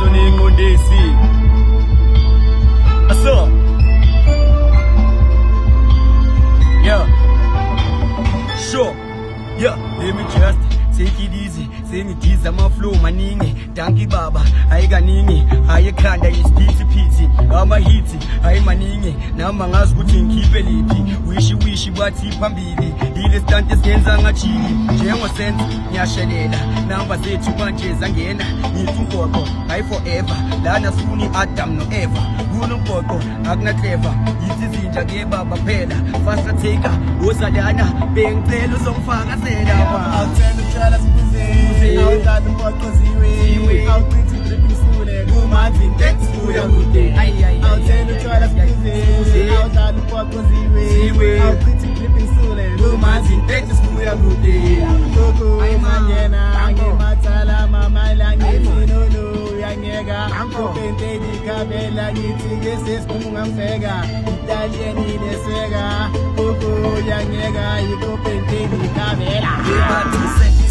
Sonning on DC. Asa. Yeah. Sure. Yeah. Let me just take it easy. Say me tease my flow maningi. Danki baba. Hai ganingi. Hai kanda is piti piti. Ama hiti. Hai maningi. Nama ngas kutin kipe lipi. Wishi bati pambili. Ile stante skenza ngachili. Jengo sense nyashelela. Namba zetu manje zangena. Nitumboko. Hai forever. Lana suni Adam no ever. Ulumboko. Agna clever. Iti zinja ge baba pela. Fasta taker. Osadana. Beng telo song fanga seda. I'll tell the child as music. I'll tell the boy cause he way. I'll quit to the school and do my thing. That's good and good day. I'll tell the child as music. I'll tell the boy cause he way. I'll quit to the school and do my thing. That's good and good day. Coco, Manjana, Matala, Mama, Langi, no, Yangega, Uncle Pente, Cabela, Nitty, Kumam Fega, Italian in the Sega, Coco, Yangega, you go Pente, Cabela.